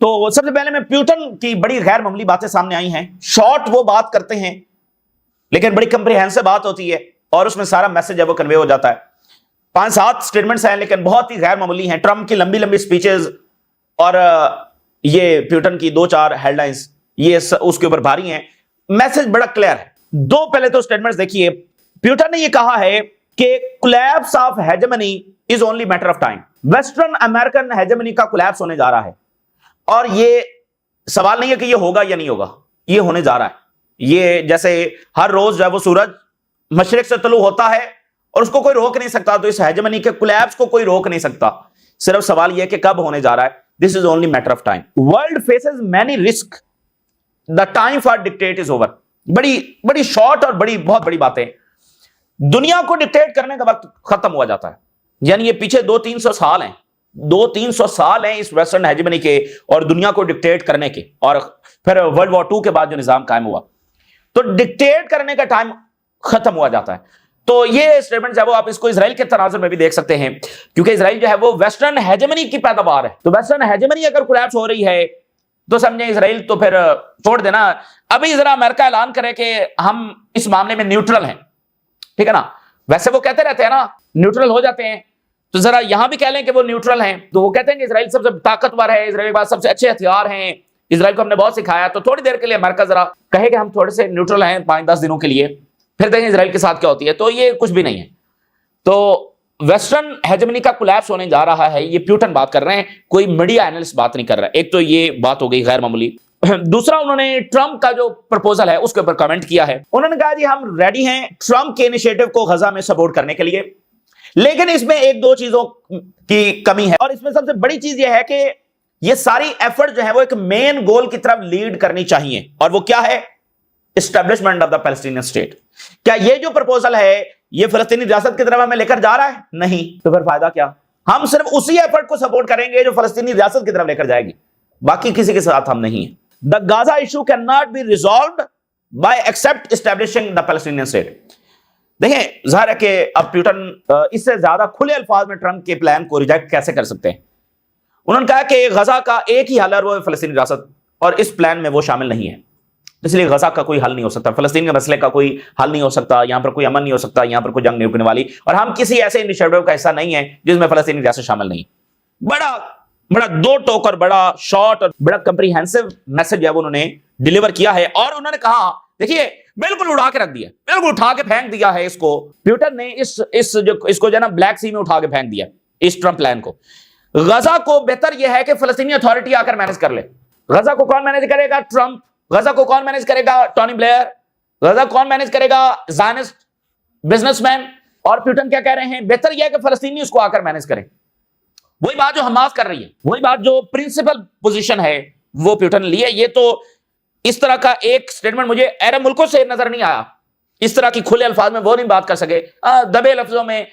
تو سب سے پہلے میں پیوٹن کی بڑی غیر معمولی باتیں سامنے آئی ہیں. شارٹ وہ بات کرتے ہیں لیکن بڑی کمپریہنسو بات ہوتی ہے اور اس میں سارا میسج ہے وہ کنوے ہو جاتا ہے. 5-7 سٹیٹمنٹس ہیں لیکن بہت ہی غیر معمولی ہیں. ٹرمپ کی لمبی لمبی سپیچز اور یہ پیوٹن کی 2-4 ہیڈ لائنز یہ اس کے اوپر بھاری ہیں. میسج بڑا کلیئر ہے. دو پہلے تو سٹیٹمنٹس دیکھیے. پیوٹن نے یہ کہا ہے کہ collapse of hegemony is only matter of time. Western American hegemony کا کولیپس ہونے جا رہا ہے اور یہ سوال نہیں ہے کہ یہ ہوگا یا نہیں ہوگا, یہ ہونے جا رہا ہے. یہ جیسے ہر روز جو ہے وہ سورج مشرق سے طلوع ہوتا ہے اور اس کو کوئی روک نہیں سکتا, تو اس ہیجمنی کے کولیپس کو کوئی روک نہیں سکتا. صرف سوال یہ کہ کب ہونے جا رہا ہے. This is only matter of time. World faces many risk, the time for dictate is over. بڑی شارٹ اور بہت بڑی باتیں. دنیا کو ڈکٹیٹ کرنے کا وقت ختم ہوا جاتا ہے. یعنی یہ پیچھے 200-300 سال ہیں, 200-300 سال ہیں اس ویسٹرن ہیجمنی کے اور دنیا کو ڈکٹیٹ کرنے کے, اور پھر ورلڈ وار 2 کے بعد جو نظام قائم ہوا تو ڈکٹیٹ کرنے کا ٹائم ختم ہوا جاتا ہے. تو یہ سٹیٹمنٹ جو ہے وہ آپ اس کو اسرائیل کے تناظر میں بھی دیکھ سکتے ہیں, کیونکہ اسرائیل جو ہے وہ ویسٹرن ہیجمنی کی پیداوار ہے. تو ویسٹرن ہیجمنی اگر کولیپس ہو رہی ہے تو سمجھیں اسرائیل تو پھر چھوڑ دینا. ابھی ذرا امریکہ اعلان کرے کہ ہم اس معاملے میں نیوٹرل ہیں, ٹھیک ہے نا. ویسے وہ کہتے رہتے ہیں نا نیوٹرل ہو جاتے ہیں, تو ذرا یہاں بھی کہہ لیں کہ وہ نیوٹرل ہیں. تو وہ کہتے ہیں کہ اسرائیل سب سے طاقتور ہے, اسرائیل کے پاس سب سے اچھے ہتھیار ہیں, اسرائیل کو ہم نے بہت سکھایا. تو تھوڑی دیر کے لیے امریکہ ذرا کہے کہ ہم تھوڑے سے نیوٹرل ہیں 5-10 دنوں کے لیے, پھر دیکھیں اسرائیل کے ساتھ کیا ہوتی ہے. تو یہ کچھ بھی نہیں ہے. تو ویسٹرن ہیجمنی کا کولیپس ہونے جا رہا ہے, یہ پیوٹن بات کر رہے ہیں, کوئی میڈیا اینالسٹ بات نہیں کر رہا. ایک تو یہ بات ہو گئی غیر معمولی. دوسرا انہوں نے ٹرمپ کا جو پرپوزل ہے اس کے اوپر کمنٹ کیا ہے. انہوں نے کہا جی ہم ریڈی ہیں ٹرمپ کے انیشیٹو کو غزہ میں سپورٹ کرنے کے لیے, لیکن اس میں 1-2 چیزوں کی کمی ہے. اور اس میں سب سے بڑی چیز یہ ہے کہ یہ ساری ایفرٹ جو ہے وہ ایک مین گول کی طرف لیڈ کرنی چاہیے, اور وہ کیا ہے؟ Establishment of the Palestinian state. کیا یہ جو پرپوزل ہے یہ فلسطینی ریاست کی طرف ہمیں لے کر جا رہا ہے؟ نہیں. تو پھر فائدہ کیا؟ ہم صرف اسی ایفرٹ کو سپورٹ کریں گے جو فلسطینی ریاست کی طرف لے کر جائے گی, باقی کسی کے ساتھ ہم نہیں ہیں. The Gaza issue cannot be resolved by except establishing the Palestinian state. دیکھیں ظاہر ہے کہ اب پیوٹن اس سے زیادہ کھلے الفاظ میں ٹرمپ کے پلان کو ریجیکٹ کیسے کر سکتے ہیں. انہوں نے کہا کہ غزہ کا ایک ہی حل ہے وہ فلسطینی ریاست, اور اس پلان میں وہ شامل نہیں ہے. اس لیے غزہ کا کوئی حل نہیں ہو سکتا, فلسطین کے مسئلے کا کوئی حل نہیں ہو سکتا, یہاں پر کوئی امن نہیں ہو سکتا, یہاں پر کوئی جنگ نہیں رکنے والی, اور ہم کسی ایسے انیشیٹو کا حصہ نہیں ہے جس میں فلسطینی ریاست شامل نہیں. بڑا 2 ٹوک اور بڑا شارٹ اور بڑا کمپریہنسو میسج ہے وہ انہوں نے ڈیلیور کیا ہے. اور انہوں نے کہا دیکھیے بالکل اڑا کے رکھ دیا, بالکل اٹھا کے پھینک دیا ہے اس کو. پیوٹن نے اس کو جو ہے نا بلیک سی میں اٹھا کے پھینک دیا اس ٹرمپ پلان کو. غزہ کو بہتر یہ ہے کہ فلسطینی اتھارٹی آ کر مینج کر لے. غزہ کو کون مینج کرے گا؟ ٹرمپ. غزہ کو کون مینج کرے گا؟ Tony Blair. غزہ کون مینج کرے گا؟ زائنسٹ بزنس مین. اور پیوٹن کیا کہہ رہے ہیں؟ بہتر یہ ہے کہ فلسطینی اس کو آ کر مینج کریں. وہی بات جو حماس کر رہی ہے, وہی بات جو پرنسپل پوزیشن ہے وہ پیوٹن نے لی ہے. یہ تو اس طرح کا ایک سٹیٹمنٹ مجھے عرب ملکوں سے نظر نہیں آیا. اس طرح کی کھلے الفاظ میں وہ نہیں بات کر سکے, دبے لفظوں میں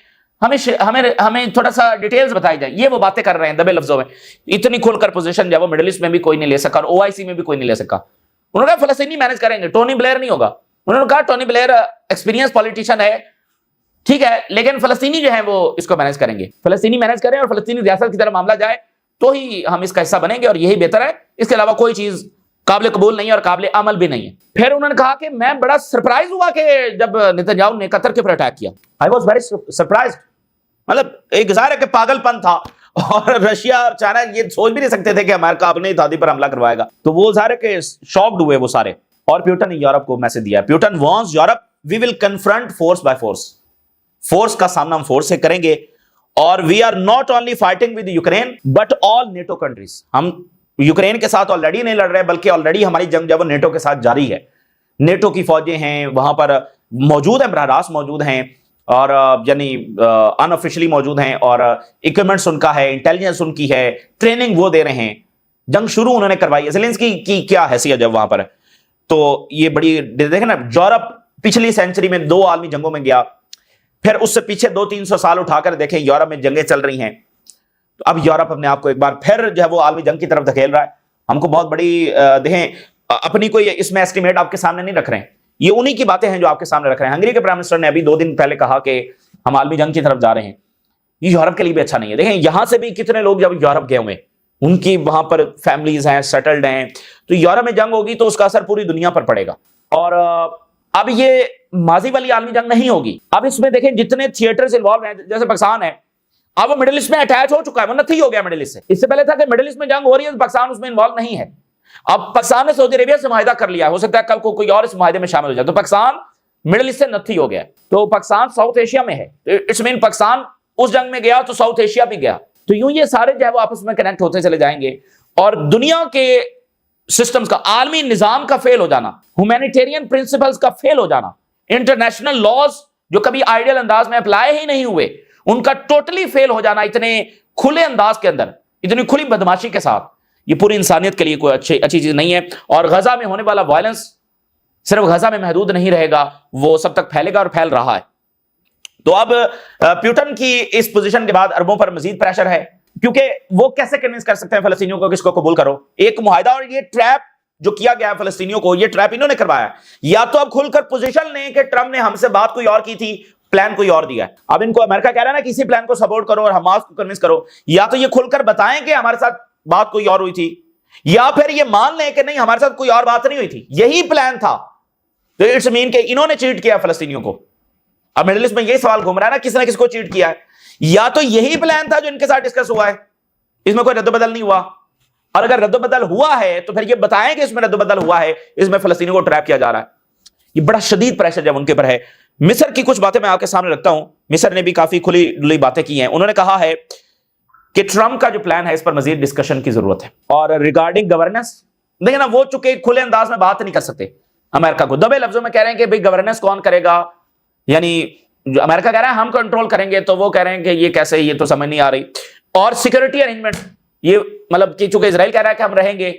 ہمیں تھوڑا سا ڈیٹیلز بتائی جائے. یہ وہ باتیں کر رہے ہیں دبے لفظوں میں. اتنی کھل کر پوزیشن جو ہے وہ مڈل ایسٹ میں بھی کوئی نہیں لے سکا, اور OIC میں بھی کوئی نہیں لے سکا. انہوں نے کہا فلسطینی مینج کریں گے, ٹونی بلیئر نہیں ہوگا. انہوں نے کہا ٹونی بلیئر ایکسپیرینس پولیٹیشین ہے, ٹھیک ہے, لیکن فلسطینی جو ہیں وہ اس کو مینج کریں گے. فلسطینی مینج کریں اور فلسطینی ریاست کی طرف معاملہ جائے تو ہی ہم اس کا حصہ بنیں گے, اور یہی بہتر ہے. اس کے علاوہ کوئی چیز قابل قبول نہیں ہے اور قابل عمل بھی نہیں ہے. پھر انہوں نے کہا کہ میں بڑا سرپرائز ہوا کہ جب نتنیاہو نے قطر کے اوپر اٹیک کیا. I was very surprised. مطلب ایک ظاہر ہے کہ پاگل پن تھا, اور رشیا اور چائنا یہ سوچ بھی نہیں سکتے تھے کہ امریکہ اپنی اتحادی پر حملہ کروائے گا. تو وہ ظاہر ہے کہ شاکڈ ہوئے وہ سارے. اور پیوٹن نے یورپ کو میسج دیا. Putin wants Europe we will confront force by force. Force کا سامنا ہم فورس سے کریں گے, اور we are not only fighting with Ukraine but all NATO countries. ہم یوکرین کے ساتھ آلریڈی نہیں لڑ رہے, بلکہ آلریڈی ہماری جنگ جو ہے وہ نیٹو کے ساتھ جاری ہے. نیٹو کی فوجیں ہیں وہاں پر موجود ہیں, براہ راست موجود ہیں, اور یعنی ان آفیشلی موجود ہیں, اور اکوپمنٹس ان کا ہے, انٹیلیجنس ان کی ہے, ٹریننگ وہ دے رہے ہیں. جنگ شروع انہوں نے کروائی ہے. زیلنسکی کی کیا حیثیت ہے وہاں پر؟ تو یہ بڑی دیکھیں نا, یورپ پچھلی سینچری میں 2 عالمی جنگوں میں گیا, پھر اس سے پیچھے 200-300 سال اٹھا کر دیکھیں یورپ میں جنگیں چل رہی ہیں. تو اب یورپ اپنے آپ کو ایک بار پھر جو ہے وہ عالمی جنگ کی طرف دھکیل رہا ہے. ہم کو بہت بڑی دیکھیں اپنی کوئی اس میں ایسٹیمیٹ آپ کے سامنے نہیں رکھ رہے ہیں, یہ انہی کی باتیں ہیں جو آپ کے سامنے رکھ رہے ہیں. ہنگری کے پرائم منسٹر نے ابھی 2 دن پہلے کہا کہ ہم عالمی جنگ کی طرف جا رہے ہیں. یہ یورپ کے لیے بھی اچھا نہیں ہے. دیکھیں یہاں سے بھی کتنے لوگ جب یورپ گئے ہوئے, ان کی وہاں پر فیملیز ہیں، سیٹلڈ ہیں، تو یورپ میں جنگ ہوگی تو اس کا اثر پوری دنیا پر پڑے گا. اور اب یہ ماضی والی عالمی جنگ نہیں ہوگی. اب اس میں دیکھیں جتنے تھیٹرز انوالو ہیں، جیسے پاکستان ہے، اب وہ مڈل ایسٹ میں اٹیچ ہو چکا ہے، وہ نتھی ہو گیا مڈل ایسٹ سے. اس سے پہلے تھا کہ مڈل ایسٹ میں جنگ ہو رہی ہے، پاکستان اس میں انوالو نہیں ہے. اب پاکستان نے سعودی عربیہ سے معاہدہ کر لیا، ہو سکتا ہے کل کو کوئی اور اس معاہدے میں شامل ہو جائے، تو پاکستان مڈل ایسٹ سے نتھی ہو گیا. تو پاکستان ساؤتھ ایشیا میں ہے، اٹس مین پاکستان اس جنگ میں گیا تو ساؤتھ ایشیا بھی گیا. تو یوں یہ سارے جو ہے وہ آپس میں کنیکٹ ہوتے چلے جائیں گے، اور دنیا کے سسٹمز کا، عالمی نظام کا فیل ہو جانا، ہیومینیٹیرین پرنسپلز کا فیل ہو جانا، انٹرنیشنل لاز جو کبھی آئیڈیل انداز میں اپلائی ہی نہیں ہوئے ان کا ٹوٹلی فیل ہو جانا اتنے کھلے انداز کے اندر، اتنی کھلی بدماشی کے ساتھ، یہ پوری انسانیت کے لیے کوئی اچھی چیز نہیں ہے. اور غزہ میں ہونے والا وائلنس صرف غزہ میں محدود نہیں رہے گا، وہ سب تک پھیلے گا اور پھیل رہا ہے. تو اب پیوٹن کی اس پوزیشن کے بعد عربوں پر مزید پریشر ہے، کیونکہ وہ کیسے کنونس کر سکتے ہیں فلسطینیوں کو کہ اس کو قبول کرو. ایک معاہدہ، اور یہ ٹریپ جو کیا گیا ہے فلسطینیوں کو، یہ ٹریپ انہوں نے کروایا. یا تو اب کھل کر پوزیشن لیں کہ ٹرمپ نے ہم سے بات کوئی اور کی تھی، پلان کوئی اور دیا ہے. اب ان کو امریکہ کہہ رہا ہے نا کہ اسی پلان کو سپورٹ کرو اور حماس کو کنونس کرو. یا تو یہ کھل کر بتائیں کہ ہمارے ساتھ بات کوئی اور ہوئی تھی، یا پھر یہ مان لیں کہ نہیں ہمارے ساتھ کوئی اور بات نہیں ہوئی تھی، یہی پلان تھا. تو اٹس مین کہ انہوں نے چیٹ کیا فلسطینیوں کو. اب مڈل ایسٹ میں یہی سوال گھوم رہا ہے نا، کس نے کس کو چیٹ کیا ہے. یا تو یہی پلان تھا جو ان کے ساتھ ڈسکس ہوا ہے، اس میں کوئی رد و بدل نہیں ہوا، اور اگر رد و بدل ہوا ہے تو پھر یہ بتائیں کہ اس میں رد و بدل ہوا ہے، اس میں فلسطینیوں کو ٹریپ کیا جا رہا ہے. یہ بڑا شدید پریشر جب ان کے اوپر ہے. مصر کی کچھ باتیں میں آپ کے سامنے رکھتا ہوں. مصر نے بھی کافی کھلی ڈلی باتیں کی ہیں. انہوں نے کہا ہے کہ ٹرمپ کا جو پلان ہے اس پر مزید ڈسکشن کی ضرورت ہے. اور ریگارڈنگ گورننس، دیکھیں نا، وہ چونکہ کھلے انداز میں بات نہیں کر سکتے امریکہ کو، دبے لفظوں میں کہہ رہے ہیں کہ بھئی گورننس کون کرے گا. یعنی جو امریکہ کہہ رہا ہے ہم کنٹرول کریں گے، تو وہ کہہ رہے ہیں کہ یہ کیسے، یہ تو سمجھ نہیں آ رہی. اور سیکورٹی ارینجمنٹ، یہ مطلب کہ چونکہ اسرائیل کہہ رہا ہے کہ ہم رہیں گے،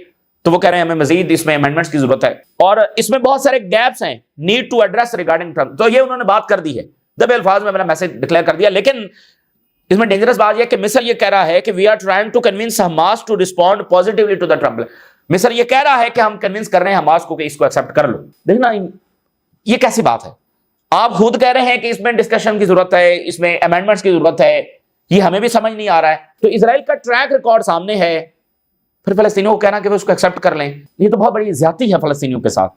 تو وہ کہہ رہے ہیں ہمیں مزید اس میں امینڈمنٹس کی ضرورت ہے. اور اس میں بہت سارے گیپس ہیں، need to address regarding Trump. تو یہ انہوں نے بات کر دی ہے، دبے الفاظ میں میرا میسج ڈکلیئر کر دیا. لیکن اس میں ڈینجرس بات یہ کہ مصر یہ کہہ رہا ہے کہ we are trying to convince Hamas to respond positively to the Trump. مصر یہ کہہ رہا ہے کہ ہم کنونس کر رہے ہیں حماس کو کہ اس کو ایکسپٹ کر لو. دیکھنا یہ کیسی بات ہے. آپ خود کہہ رہے ہیں کہ اس میں ڈسکشن کی ضرورت ہے، اس میں امینڈمنٹس کی ضرورت ہے، یہ ہمیں بھی سمجھ نہیں آ رہا ہے. تو اسرائیل کا ٹریک ریکارڈ سامنے ہے، پھر فلسطینیوں کو کہنا کہ وہ اس کو ایکسپٹ کر لیں، یہ تو بہت بڑی زیادتی ہے فلسطینیوں کے ساتھ.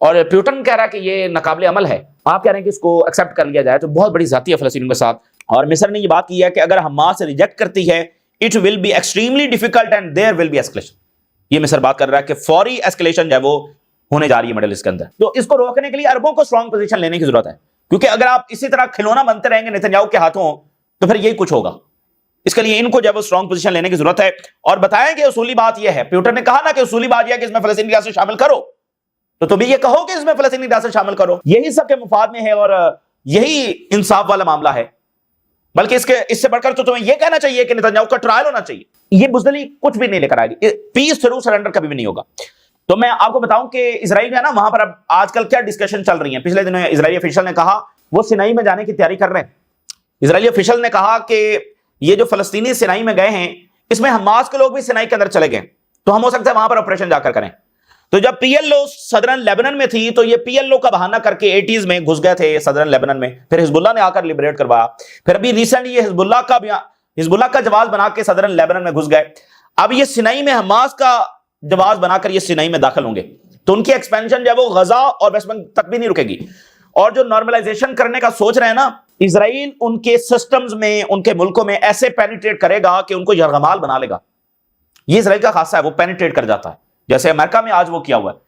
اور پیوٹن کہہ رہا ہے کہ یہ ناقابل عمل ہے، آپ کہہ رہے ہیں کہ اس کو ایکسپٹ کر لیا جائے، تو بہت بڑی زیادتی ہے فلسطینیوں کے ساتھ. اور مصر نے یہ بات کی ہے کہ اگر حماس ریجیکٹ کرتی ہے it will be extremely difficult and there will be escalation. یہ مصر بات کر رہا ہے کہ فوری ایسکلیشن جو ہے وہ ہونے جا رہی ہے مڈل ایسٹ کے اندر. تو اس کو روکنے کے لیے عربوں کو اسٹرانگ پوزیشن لینے کی ضرورت ہے، کیونکہ اگر آپ اسی طرح کھلونا بنتے رہیں گے نیتنیاہو کے ہاتھوں تو پھر یہی کچھ ہوگا. اس کے لیے ان کو جو ہے وہ اسٹرانگ پوزیشن لینے کی ضرورت ہے. اور بتائیں کہ اصولی بات یہ ہے، پیوٹر نے کہا نا کہ اصولی بات یہ ہے کہ اس میں فلسطینی ریاست شامل کرو، تو تم بھی یہ کہو کہ اس میں فلسطینی ریاست شامل کرو. یہی سب کے مفاد میں ہے اور یہی انصاف والا معاملہ ہے. بلکہ اس سے بڑھ کر تو تمہیں یہ کہنا چاہیے کہ نیتنیاہو کا ٹرائل ہونا چاہیے. یہ بزدلی کچھ بھی نہیں لے کر آئے گی، پیس تھرو سرنڈر کبھی بھی نہیں ہوگا. تو میں آپ کو بتاؤں کہ اسرائیل جو ہے نا، وہاں پر اب آج کل کیا ڈسکشن چل رہی ہیں. پچھلے دنوں اسرائیلی افیشل نے کہا وہ سینائی میں جانے کی تیاری کر رہے ہیں. اسرائیلی افیشل نے کہا کہ یہ جو فلسطینی سینائی میں گئے ہیں اس میں حماس کے لوگ بھی سینائی کے اندر چلے گئے، تو ہم ہو سکتا ہے وہاں پر آپریشن جا کر کریں. تو جب پی ایل او صدرن لیبنن میں تھی تو یہ پی ایل او کا بہانہ کر کے 80s میں گھس گئے تھے صدرن لیبنن میں، پھر حزب اللہ نے آ کر لبریٹ کروایا. پھر ابھی ریسنٹلی یہ حزب اللہ کا جواز بنا کے صدرن لیبنن میں گھس گئے. اب یہ سینائی میں حماس کا جواز بنا کر یہ سینائی میں داخل ہوں گے، تو ان کی ایکسپینشن جو ہے وہ غزہ اور ویسٹ بینک تک بھی نہیں رکے گی. اور جو نارملائزیشن کرنے کا سوچ رہے ہیں نا اسرائیل، ان کے سسٹمز میں، ان کے ملکوں میں ایسے پینیٹریٹ کرے گا کہ ان کو یرغمال بنا لے گا. یہ اسرائیل کا خاصہ ہے، وہ پینیٹریٹ کر جاتا ہے، جیسے امریکہ میں آج وہ کیا ہوا ہے.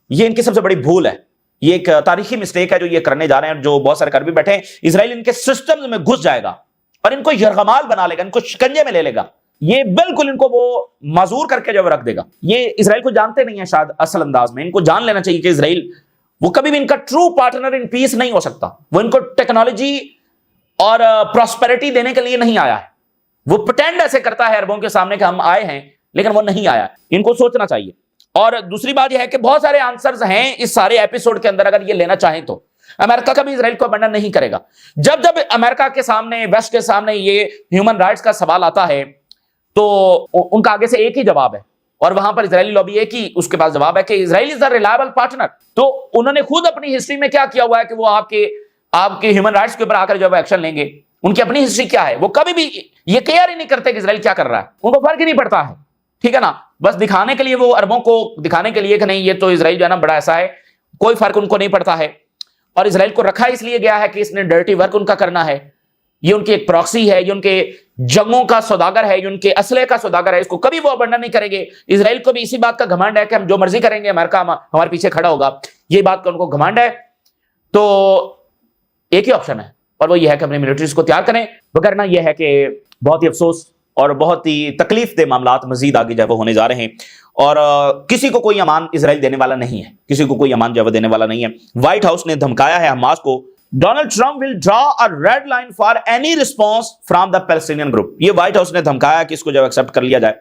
یہ ان کی سب سے بڑی بھول ہے، یہ ایک تاریخی مسٹیک ہے جو یہ کرنے جا رہے ہیں، جو بہت سارے کر بھی بیٹھے ہیں. اسرائیل ان کے سسٹمز میں گھس جائے گا اور ان کو یرغمال بنا لے گا، ان کو شکنجے میں لے لے گا. یہ بالکل ان کو وہ معذور کر کے جو رکھ دے گا. یہ اسرائیل کو جانتے نہیں ہیں شاید اصل انداز میں. ان کو جان لینا چاہیے کہ اسرائیل وہ کبھی بھی ان کا ٹرو پارٹنر ان پیس نہیں ہو سکتا. وہ ان کو ٹیکنالوجی اور پراسپیرٹی دینے کے لیے نہیں آیا ہے. وہ پٹینڈ ایسے کرتا ہے عربوں کے سامنے کہ ہم آئے ہیں، لیکن وہ نہیں آیا. ان کو سوچنا چاہیے. اور دوسری بات یہ ہے کہ بہت سارے آنسرز ہیں اس سارے ایپیسوڈ کے اندر، اگر یہ لینا چاہیں تو امریکہ کبھی اسرائیل کو ابنڈن نہیں کرے گا. جب جب امریکہ کے سامنے، ویسٹ کے سامنے یہ ہیومن رائٹس کا سوال آتا ہے تو ان کا آگے سے ایک ہی جواب ہے، اور وہاں پر اسرائیلی لابی ایک ہی اس کے پاس جواب ہے کہ اسرائیل از اے ریلائبل پارٹنر. تو انہوں نے خود اپنی ہسٹری میں کیا کیا ہوا ہے کہ وہ آپ کے ہیومن رائٹس کے اوپر آ کر جو ہے ایکشن لیں گے. ان کی اپنی ہسٹری کیا ہے، وہ کبھی بھی یہ کیئر ہی نہیں کرتے کہ اسرائیل کیا کر رہا ہے، ان کو فرق ہی نہیں پڑتا ہے. ٹھیک ہے نا, بس دکھانے کے لیے, وہ عربوں کو دکھانے کے لیے کہ نہیں یہ تو اسرائیل جو ہے نا بڑا ایسا ہے, کوئی فرق ان کو نہیں پڑتا ہے. اور اسرائیل کو رکھا اس لیے گیا ہے کہ اس نے ڈرٹی ورک ان کا کرنا ہے, یہ ان کی ایک پراکسی ہے, یہ ان کے جنگوں کا سوداگر ہے, یہ ان کے اسلحے کا سوداگر ہے, اس کو کبھی وہ ابنڈن نہیں کریں گے. اسرائیل کو بھی اسی بات کا گھمنڈ ہے کہ ہم جو مرضی کریں گے امریکہ ہمارے پیچھے کھڑا ہوگا, یہ بات کا ان کو گھمنڈ ہے. تو ایک ہی آپشن ہے اور وہ یہ ہے کہ اپنی ملٹریز کو تیار کریں, وگرنہ یہ ہے کہ بہت ہی افسوس اور بہت ہی تکلیف دہ معاملات مزید آگے جو ہے وہ ہونے جا رہے ہیں. اور کسی کو کوئی امان اسرائیل دینے والا نہیں ہے, کسی کو کوئی امان جو ہے دینے والا نہیں ہے. وائٹ ہاؤس نے دھمکایا ہے حماس کو, Donald Trump will draw a red line for any response from the Palestinian group. یہ وائٹ ہاؤس نے دھمکایا کہ اس کو جو ایکسپٹ کر لیا جائے.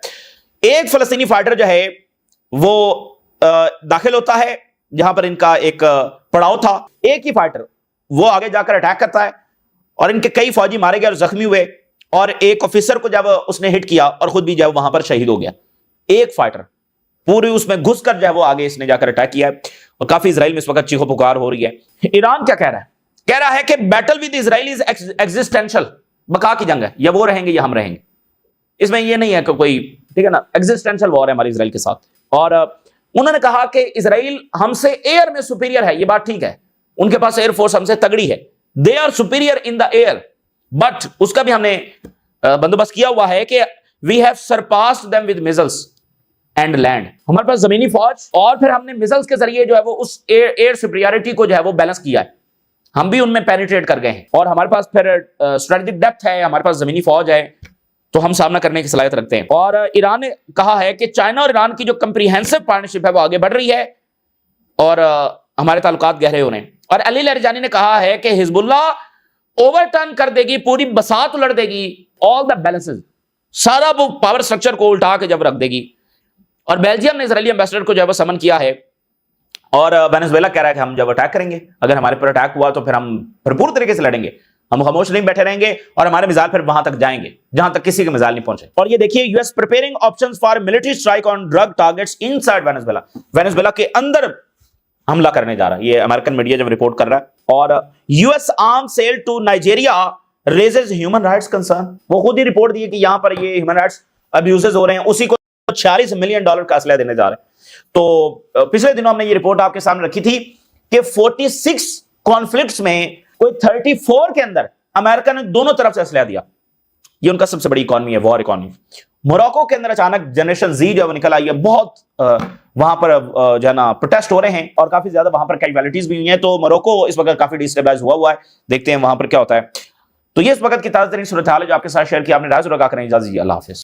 ایک فلسطینی فائٹر جو ہے وہ داخل ہوتا ہے جہاں پر ان کا ایک پڑاؤ تھا, ایک ہی فائٹر وہ آگے جا کر اٹیک کرتا ہے اور ان کے کئی فوجی مارے گئے اور زخمی ہوئے, اور ایک آفیسر کو جب اس نے ہٹ کیا اور خود بھی جب وہاں پر شہید ہو گیا. ایک فائٹر پوری اس میں گھس کر جو ہے وہ آگے اس نے جا کر اٹیک کیا ہے, اور کافی اسرائیل میں اس وقت چیخو پکار ہو رہی ہے. ایران کیا کہہ رہا ہے؟ کہہ رہا ہے کہ بیٹل ود اسرائیل از ایگزسٹینشل, بقا کی جنگ ہے, یا وہ رہیں گے یا ہم رہیں گے. اس میں یہ نہیں ہے کہ کوئی, ٹھیک ہے نا, ایگزسٹینشل وار ہے ہماری اسرائیل کے ساتھ. اور انہوں نے کہا کہ اسرائیل ہم سے ایئر میں سپیریئر ہے, یہ بات ٹھیک ہے, ان کے پاس ایئر فورس ہم سے تگڑی ہے, they are superior in the air, but اس کا بھی ہم نے بندوبست کیا ہوا ہے کہ we have surpassed them with missiles and land. ہمارے پاس زمینی فوج اور پھر ہم نے میزلز کے ذریعے جو ہے وہ اس ایئر سپیریورٹی کو جو ہے وہ بیلنس کیا ہے, ہم بھی ان میں پینیٹریٹ کر گئے ہیں, اور ہمارے پاس پھر اسٹریٹجک ڈیپتھ ہے, ہمارے پاس زمینی فوج ہے, تو ہم سامنا کرنے کی صلاحیت رکھتے ہیں. اور ایران نے کہا ہے کہ چائنا اور ایران کی جو کمپریہنسو پارٹنرشپ ہے وہ آگے بڑھ رہی ہے اور ہمارے تعلقات گہرے ہو رہے ہیں. اور علی لرجانی نے کہا ہے کہ حزب اللہ اوور ٹرن کر دے گی, پوری بساط الٹ دے گی, آل دا بیلنسز, سارا وہ پاور سٹرکچر کو الٹا کے جب رکھ دے گی. اور بیلجیم نے اسرائیلی ایمبیسڈر کو جو ہے وہ سمن کیا ہے, اور وینزویلا کہہ رہا ہے کہ ہم جب اٹیک کریں گے, اگر ہمارے پر اٹیک ہوا تو پھر ہم بھرپور طریقے سے لڑیں گے, ہم خاموش نہیں بیٹھے رہیں گے, اور ہمارے میزائل پھر وہاں تک جائیں گے جہاں تک کسی کے میزائل نہیں پہنچے. اور یہ دیکھیے, U S preparing options for military strike on drug targets in side Venezuela, Venezuela کے اندر حملہ کرنے جا رہا ہے, یہ امریکن میڈیا جب رپورٹ کر رہا ہے. اور U S arm sale to Nigeria raises human rights concern, وہ خود ہی رپورٹ دی ہے کہ یہاں پر یہ ہیومن رائٹس ابیوزز ہو رہے ہیں, اسی کو $46 ملین کا اسلحہ دینے جا رہے ہیں. تو پچھلے دنوں ہم نے یہ رپورٹ آپ کے سامنے رکھی تھی کہ 46 کانفلکٹس میں کوئی 34 کے اندر امریکہ نے دونوں طرف سے اسلحہ دیا. یہ ان کا سب سے بڑی اکانومی ہے, وار اکانومی. موراکو کے اندر اچانک جنریشن زی جو نکل آئی ہے, بہت وہاں پر جو ہے نا پروٹیسٹ ہو رہے ہیں, اور کافی زیادہ وہاں پر کیجویلٹیز بھی ہوئی ہیں. تو موراکو اس وقت کافی ڈیسٹیبلائز ہوا ہے, دیکھتے ہیں وہاں پر کیا ہوتا ہے. تو یہ اس وقت کی تازہ ترین صورتحال ہے جو آپ کے ساتھ شیئر کیا. آپ نے رائے ضرور آگاہ کریں. اجازت دیجیے, اللہ حافظ.